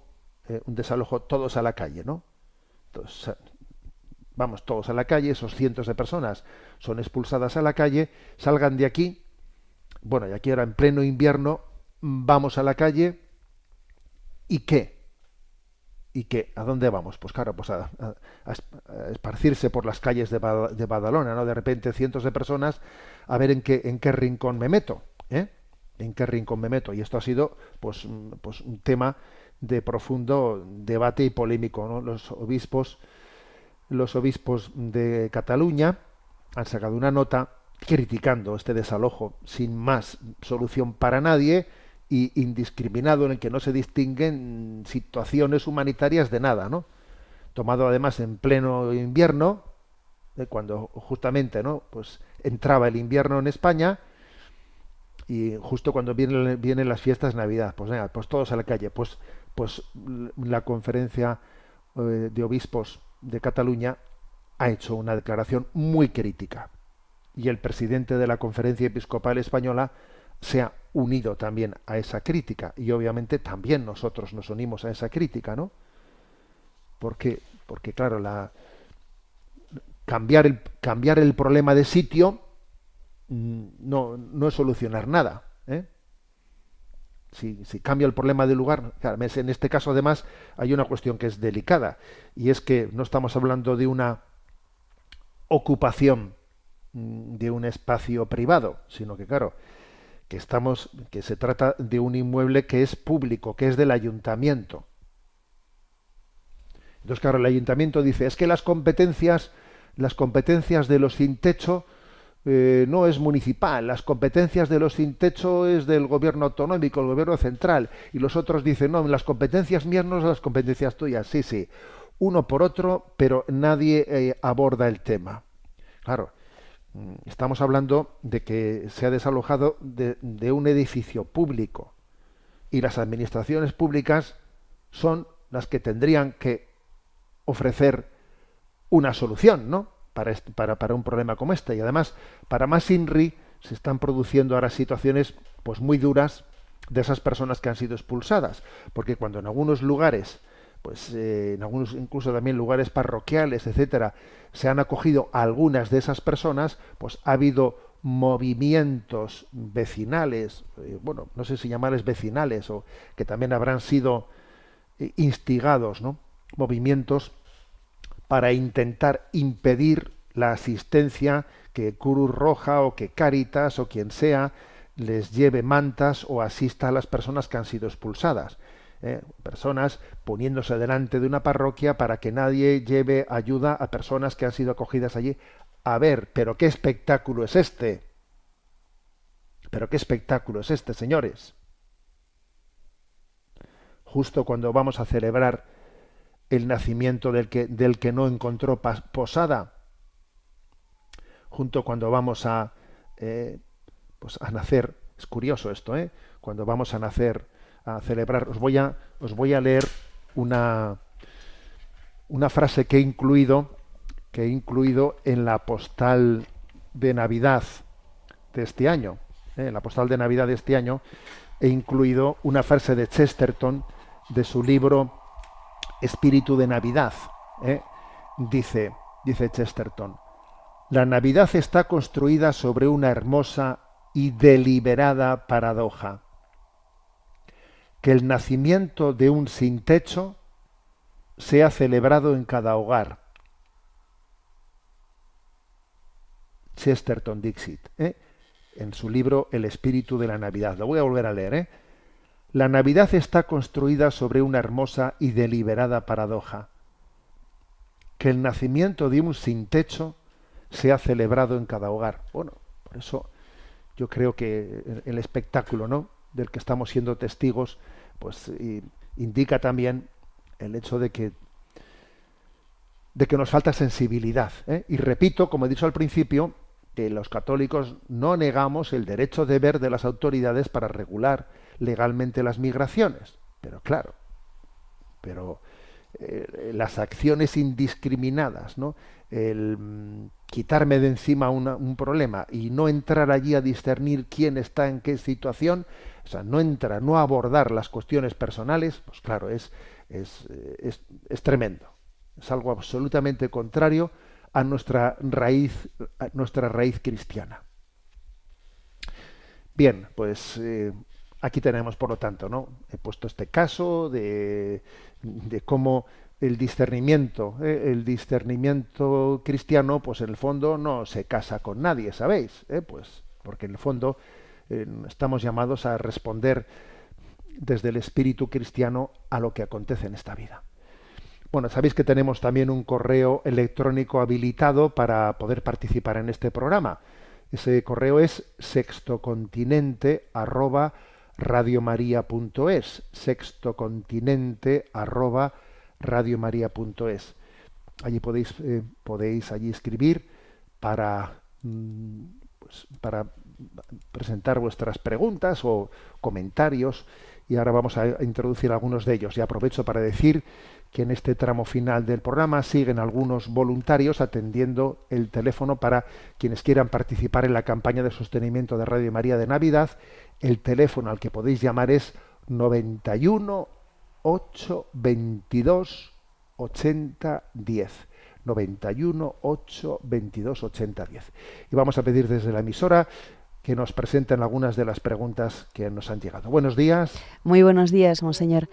todos a la calle, ¿no? Entonces, vamos todos a la calle, esos cientos de personas son expulsadas a la calle, salgan de aquí. Bueno, y aquí ahora en pleno invierno vamos a la calle. ¿Y qué? ¿A dónde vamos? Pues claro, pues a esparcirse por las calles de Badalona, ¿no? De repente cientos de personas a ver en qué rincón me meto, ¿En qué rincón me meto? Y esto ha sido pues un tema de profundo debate y polémico, ¿no? Los obispos de Cataluña han sacado una nota criticando este desalojo sin más solución para nadie y indiscriminado, en el que no se distinguen situaciones humanitarias de nada, ¿no? Tomado además en pleno invierno, cuando justamente, ¿no?, pues entraba el invierno en España, y justo cuando vienen las fiestas de Navidad, pues venga, pues todos a la calle. Pues la Conferencia de Obispos de Cataluña ha hecho una declaración muy crítica, y el presidente de la Conferencia Episcopal Española se ha unido también a esa crítica, y obviamente también nosotros nos unimos a esa crítica, ¿no? Porque claro, cambiar el problema de sitio no es solucionar nada, Si cambia el problema de lugar, claro, en este caso además hay una cuestión que es delicada, y es que no estamos hablando de una ocupación de un espacio privado, sino que claro, que se trata de un inmueble que es público, que es del ayuntamiento. Entonces, claro, el ayuntamiento dice, es que las competencias de los sin techo no es municipal, las competencias de los sin techo es del gobierno autonómico, el gobierno central, y los otros dicen, no, las competencias mías no son las competencias tuyas. Sí, uno por otro, pero nadie aborda el tema. Claro, Estamos hablando de que se ha desalojado de un edificio público y las administraciones públicas son las que tendrían que ofrecer una solución, ¿no? Para un problema como este. Y además, para más INRI, se están produciendo ahora situaciones pues muy duras de esas personas que han sido expulsadas, porque cuando en algunos lugares, pues en algunos incluso también lugares parroquiales, etcétera, se han acogido a algunas de esas personas, pues ha habido movimientos vecinales, bueno, no sé si llamarles vecinales o que también habrán sido instigados, ¿no? Movimientos para intentar impedir la asistencia, que Cruz Roja o que Cáritas o quien sea les lleve mantas o asista a las personas que han sido expulsadas. Personas poniéndose delante de una parroquia para que nadie lleve ayuda a personas que han sido acogidas allí. A ver, pero qué espectáculo es este. Pero qué espectáculo es este, señores. Justo cuando vamos a celebrar el nacimiento del que no encontró posada, junto cuando vamos a nacer, es curioso esto, cuando vamos a nacer, a celebrar, os voy a leer una frase que he incluido en la postal de Navidad de este año. En la postal de Navidad de este año he incluido una frase de Chesterton de su libro Espíritu de Navidad. Dice Chesterton: la Navidad está construida sobre una hermosa y deliberada paradoja, que el nacimiento de un sin techo sea celebrado en cada hogar. Chesterton Dixit, en su libro El espíritu de la Navidad. Lo voy a volver a leer. La Navidad está construida sobre una hermosa y deliberada paradoja, que el nacimiento de un sin techo sea celebrado en cada hogar. Bueno, por eso yo creo que el espectáculo, ¿no?, del que estamos siendo testigos, pues indica también el hecho de que nos falta sensibilidad. Y repito, como he dicho al principio, que los católicos no negamos el derecho deber de las autoridades para regular legalmente las migraciones. Pero claro, las acciones indiscriminadas, ¿no?, el quitarme de encima un problema y no entrar allí a discernir quién está en qué situación, o sea, no abordar las cuestiones personales, pues claro, es tremendo. Es algo absolutamente contrario a nuestra raíz cristiana. Bien, pues aquí tenemos, por lo tanto, ¿no?, he puesto este caso de cómo el discernimiento cristiano, pues en el fondo no se casa con nadie, ¿sabéis? Pues porque en el fondo estamos llamados a responder desde el espíritu cristiano a lo que acontece en esta vida. Bueno, sabéis que tenemos también un correo electrónico habilitado para poder participar en este programa. Ese correo es sextocontinente@radiomaria.es, sextocontinente@radiomaria.es. Allí podéis allí escribir para presentar vuestras preguntas o comentarios, y ahora vamos a introducir algunos de ellos. Y aprovecho para decir que en este tramo final del programa siguen algunos voluntarios atendiendo el teléfono para quienes quieran participar en la campaña de sostenimiento de Radio María de Navidad. El teléfono al que podéis llamar es 91 822 8010. 91 822 8010. Y vamos a pedir desde la emisora que nos presenten algunas de las preguntas que nos han llegado. Buenos días. Muy buenos días, monseñor.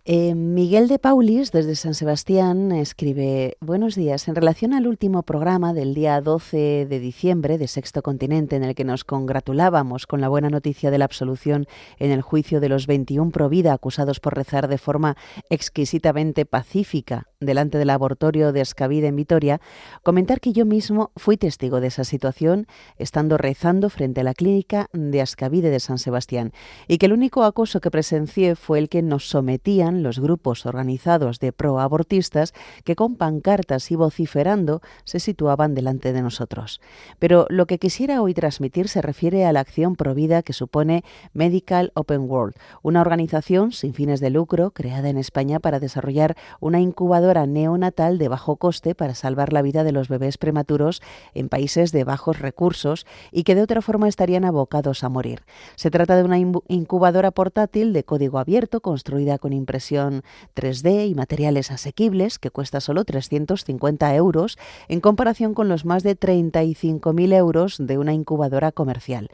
Miguel de Paulis, desde San Sebastián, escribe: buenos días. En relación al último programa del día 12 de diciembre de Sexto Continente, en el que nos congratulábamos con la buena noticia de la absolución en el juicio de los 21 pro vida acusados por rezar de forma exquisitamente pacífica delante del abortorio de Ascavide en Vitoria, comentar que yo mismo fui testigo de esa situación estando rezando frente a la clínica de Ascavide de San Sebastián, y que el único acoso que presencié fue el que nos sometían denuncian los grupos organizados de proabortistas que con pancartas y vociferando se situaban delante de nosotros. Pero lo que quisiera hoy transmitir se refiere a la acción provida que supone Medical Open World, una organización sin fines de lucro creada en España para desarrollar una incubadora neonatal de bajo coste para salvar la vida de los bebés prematuros en países de bajos recursos y que de otra forma estarían abocados a morir. Se trata de una incubadora portátil de código abierto construida con impresión 3D y materiales asequibles que cuesta solo 350 euros en comparación con los más de 35.000 euros de una incubadora comercial.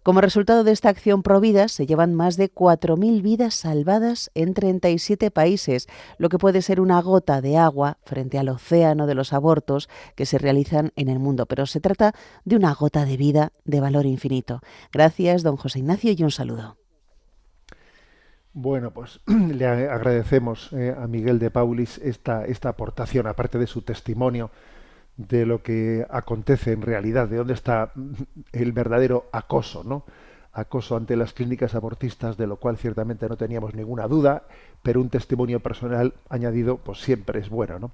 Como resultado de esta acción provida, se llevan más de 4.000 vidas salvadas en 37 países, lo que puede ser una gota de agua frente al océano de los abortos que se realizan en el mundo. Pero se trata de una gota de vida de valor infinito. Gracias, don José Ignacio, y un saludo. Bueno, pues le agradecemos a Miguel de Paulis esta aportación, aparte de su testimonio de lo que acontece en realidad, de dónde está el verdadero acoso, ¿no? Acoso ante las clínicas abortistas, de lo cual ciertamente no teníamos ninguna duda, pero un testimonio personal añadido, pues siempre es bueno, ¿no?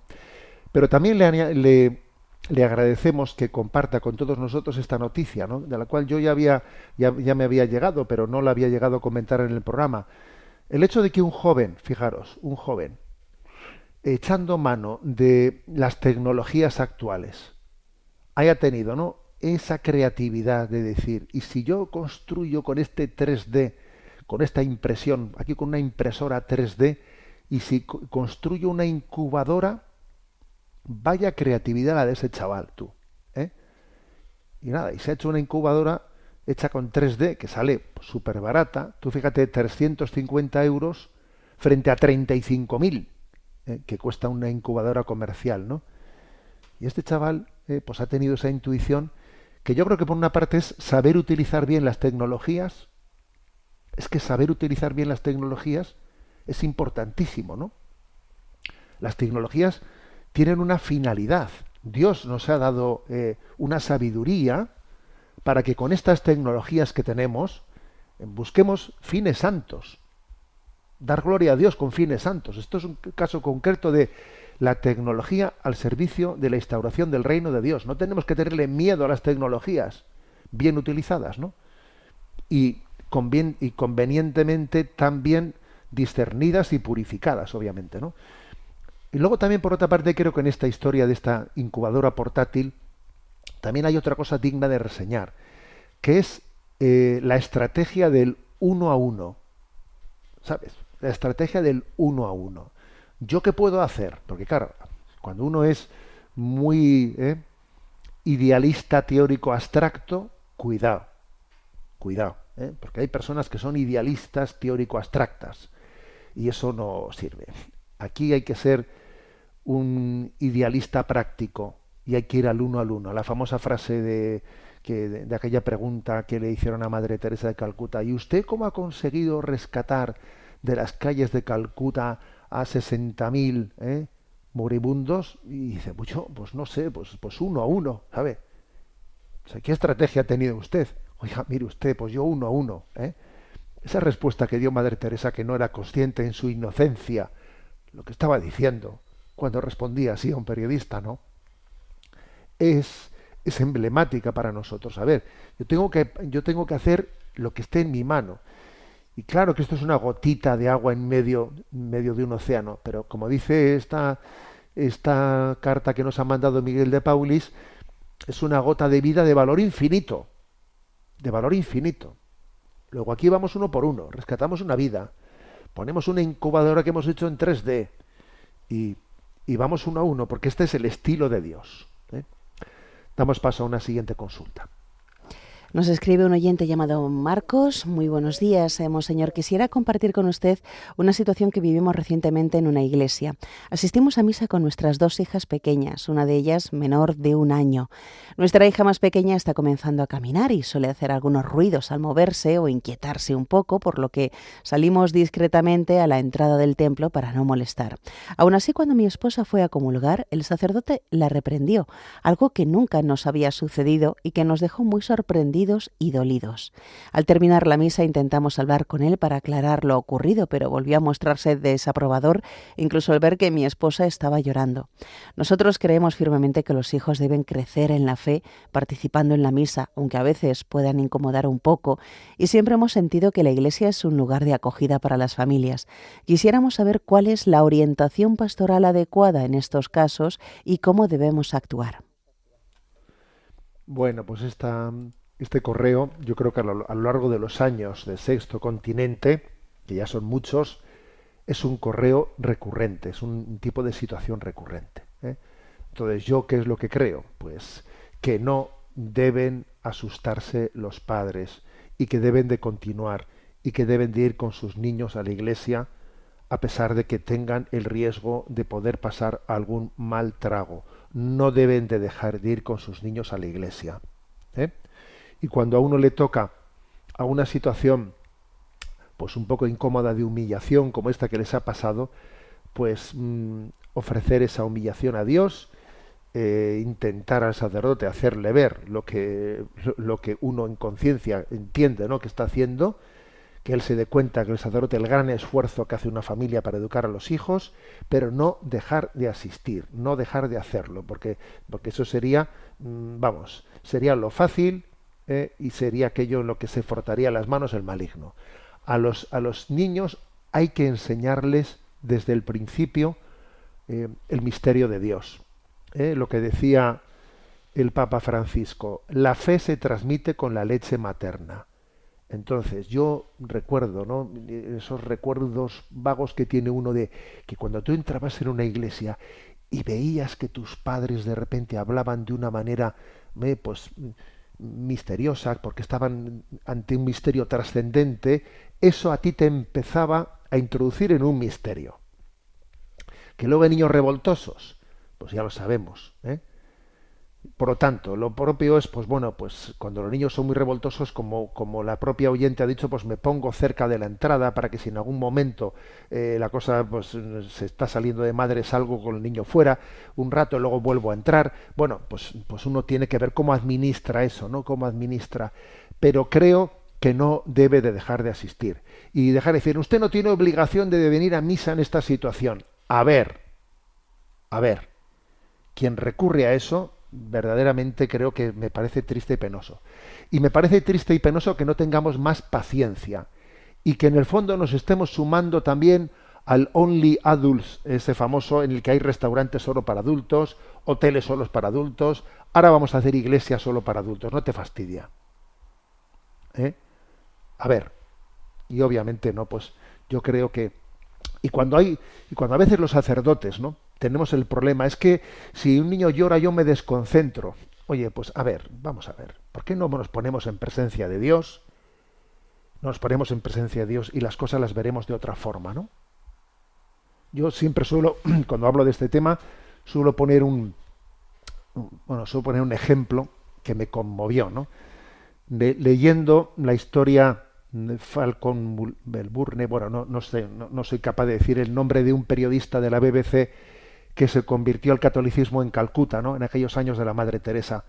Pero también le agradecemos que comparta con todos nosotros esta noticia, ¿no? De la cual yo ya me había llegado, pero no la había llegado a comentar en el programa. El hecho de que un joven, fijaros, un joven, echando mano de las tecnologías actuales, haya tenido, ¿no?, esa creatividad de decir, y si yo construyo con este 3D, con esta impresión, aquí con una impresora 3D, y si construyo una incubadora, vaya creatividad la de ese chaval, tú, ¿eh? Y nada, y se ha hecho una incubadora hecha con 3D, que sale súper barata. Tú fíjate, 350 euros frente a 35.000, que cuesta una incubadora comercial, ¿no? Y este chaval pues ha tenido esa intuición, que yo creo que por una parte es saber utilizar bien las tecnologías. Es que saber utilizar bien las tecnologías es importantísimo, ¿no? Las tecnologías tienen una finalidad. Dios nos ha dado una sabiduría para que con estas tecnologías que tenemos busquemos fines santos. Dar gloria a Dios con fines santos. Esto es un caso concreto de la tecnología al servicio de la instauración del reino de Dios. No tenemos que tenerle miedo a las tecnologías bien utilizadas, ¿no? Y convenientemente también discernidas y purificadas, obviamente, ¿no? Y luego también, por otra parte, creo que en esta historia de esta incubadora portátil también hay otra cosa digna de reseñar, que es la estrategia del 1 a 1. ¿Sabes? La estrategia del 1 a 1. ¿Yo qué puedo hacer? Porque claro, cuando uno es muy idealista, teórico, abstracto, cuidado, porque hay personas que son idealistas, teórico, abstractas, y eso no sirve. Aquí hay que ser un idealista práctico y hay que ir al 1 al 1. La famosa frase de aquella pregunta que le hicieron a Madre Teresa de Calcuta: ¿y usted cómo ha conseguido rescatar de las calles de Calcuta a 60.000 moribundos? Y dice, pues yo, pues no sé, pues 1 a 1, ¿sabe? O sea, ¿qué estrategia ha tenido usted? Oiga, mire usted, pues yo 1 a 1, Esa respuesta que dio Madre Teresa, que no era consciente en su inocencia lo que estaba diciendo cuando respondía así a un periodista, ¿no? Es emblemática para nosotros. A ver, yo tengo que hacer lo que esté en mi mano. Y claro que esto es una gotita de agua en medio de un océano, pero como dice esta carta que nos ha mandado Miguel de Paulis, es una gota de vida de valor infinito. De valor infinito. Luego aquí vamos uno por uno, rescatamos una vida, ponemos una incubadora que hemos hecho en 3D y vamos 1 a 1, porque este es el estilo de Dios. Damos paso a una siguiente consulta. Nos escribe un oyente llamado Marcos. Muy buenos días, monseñor. Quisiera compartir con usted una situación que vivimos recientemente en una iglesia. Asistimos a misa con nuestras 2 hijas pequeñas, una de ellas menor de 1 año. Nuestra hija más pequeña está comenzando a caminar y suele hacer algunos ruidos al moverse o inquietarse un poco, por lo que salimos discretamente a la entrada del templo para no molestar. Aún así, cuando mi esposa fue a comulgar, el sacerdote la reprendió, algo que nunca nos había sucedido y que nos dejó muy sorprendidos confundidos y dolidos. Al terminar la misa intentamos hablar con él para aclarar lo ocurrido, pero volvió a mostrarse desaprobador, incluso al ver que mi esposa estaba llorando. Nosotros creemos firmemente que los hijos deben crecer en la fe participando en la misa, aunque a veces puedan incomodar un poco, y siempre hemos sentido que la Iglesia es un lugar de acogida para las familias. Quisiéramos saber cuál es la orientación pastoral adecuada en estos casos y cómo debemos actuar. Bueno, pues este correo, yo creo que a lo largo de los años de Sexto Continente, que ya son muchos, es un correo recurrente, es un tipo de situación recurrente, ¿eh? Entonces, ¿yo qué es lo que creo? Pues que no deben asustarse los padres y que deben de continuar y que deben de ir con sus niños a la iglesia a pesar de que tengan el riesgo de poder pasar algún mal trago. No deben de dejar de ir con sus niños a la iglesia, ¿eh? Y cuando a uno le toca a una situación pues un poco incómoda de humillación como esta que les ha pasado, pues ofrecer esa humillación a Dios, intentar al sacerdote hacerle ver lo que uno en conciencia entiende, ¿no?, que está haciendo, que él se dé cuenta que el sacerdote, el gran esfuerzo que hace una familia para educar a los hijos, pero no dejar de asistir, no dejar de hacerlo, porque eso sería, sería lo fácil, y sería aquello en lo que se frotaría las manos el maligno. A los niños hay que enseñarles desde el principio el misterio de Dios. Lo que decía el Papa Francisco, la fe se transmite con la leche materna. Entonces, yo recuerdo, ¿no?, esos recuerdos vagos que tiene uno de que cuando tú entrabas en una iglesia y veías que tus padres de repente hablaban de una manera, pues misteriosa, porque estaban ante un misterio trascendente, eso a ti te empezaba a introducir en un misterio. Que luego hay niños revoltosos, pues ya lo sabemos, ¿eh? Por lo tanto, lo propio es, pues bueno, pues cuando los niños son muy revoltosos, como la propia oyente ha dicho, pues me pongo cerca de la entrada para que si en algún momento la cosa pues se está saliendo de madre, salgo con el niño fuera un rato y luego vuelvo a entrar. Bueno, pues uno tiene que ver cómo administra eso, ¿no? Cómo administra. Pero creo que no debe de dejar de asistir. Y dejar de decir, usted no tiene obligación de venir a misa en esta situación. A ver, quien recurre a eso, verdaderamente creo que me parece triste y penoso. Y me parece triste y penoso que no tengamos más paciencia y que en el fondo nos estemos sumando también al Only Adults, ese famoso en el que hay restaurantes solo para adultos, hoteles solos para adultos, ahora vamos a hacer iglesias solo para adultos. No te fastidia, ¿eh? A ver, y obviamente no, pues yo creo que y cuando a veces los sacerdotes, ¿no?, tenemos el problema, es que si un niño llora yo me desconcentro. Oye, pues a ver, vamos a ver, ¿por qué no nos ponemos en presencia de Dios? Nos ponemos en presencia de Dios y las cosas las veremos de otra forma, ¿no? Yo siempre suelo, cuando hablo de este tema, suelo poner un ejemplo que me conmovió, ¿no? Leyendo la historia de Falcon Melbourne, bueno, no soy capaz de decir el nombre de un periodista de la BBC que se convirtió al catolicismo en Calcuta, ¿no?, en aquellos años de la Madre Teresa.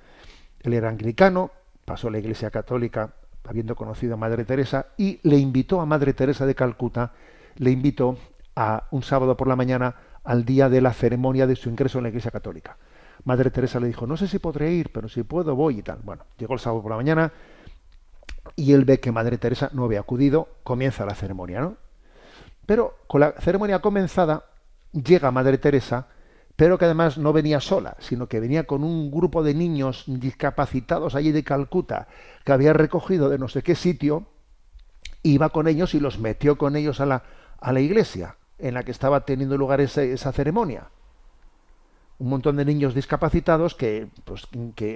Él era anglicano, pasó a la Iglesia Católica habiendo conocido a Madre Teresa y le invitó a Madre Teresa de Calcuta, le invitó a un sábado por la mañana al día de la ceremonia de su ingreso en la Iglesia Católica. Madre Teresa le dijo, no sé si podré ir, pero si puedo voy y tal. Bueno, llegó el sábado por la mañana y él ve que Madre Teresa no había acudido, comienza la ceremonia, ¿no? Pero con la ceremonia comenzada llega Madre Teresa, pero que además no venía sola, sino que venía con un grupo de niños discapacitados allí de Calcuta, que había recogido de no sé qué sitio, iba con ellos y los metió con ellos a la iglesia en la que estaba teniendo lugar esa ceremonia. Un montón de niños discapacitados que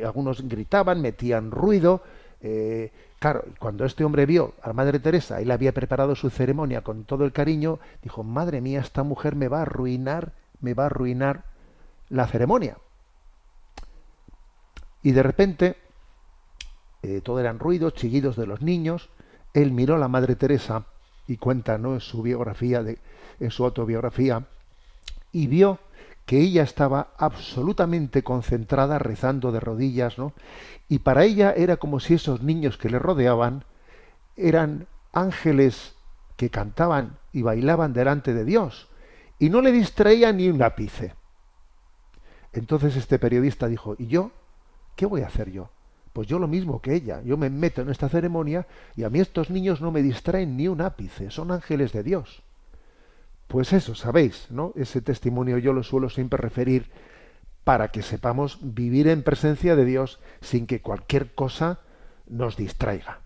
algunos gritaban, metían ruido. Claro, cuando este hombre vio a la Madre Teresa y le había preparado su ceremonia con todo el cariño, dijo, madre mía, esta mujer me va a arruinar la ceremonia. Y de repente, todo eran ruidos, chillidos de los niños. Él miró a la Madre Teresa y cuenta, ¿no?, en su autobiografía, y vio que ella estaba absolutamente concentrada rezando de rodillas, ¿no? Y para ella era como si esos niños que le rodeaban eran ángeles que cantaban y bailaban delante de Dios y no le distraía ni un ápice. Entonces este periodista dijo, ¿y yo? ¿Qué voy a hacer yo? Pues yo lo mismo que ella. Yo me meto en esta ceremonia y a mí estos niños no me distraen ni un ápice, son ángeles de Dios. Pues eso, sabéis, ¿no? Ese testimonio yo lo suelo siempre referir para que sepamos vivir en presencia de Dios sin que cualquier cosa nos distraiga.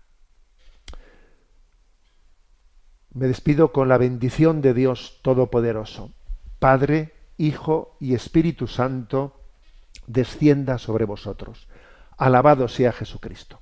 Me despido con la bendición de Dios Todopoderoso. Padre, Hijo y Espíritu Santo, descienda sobre vosotros. Alabado sea Jesucristo.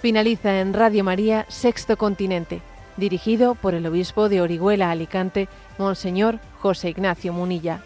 Finaliza en Radio María Sexto Continente, dirigido por el obispo de Orihuela, Alicante, Monseñor José Ignacio Munilla.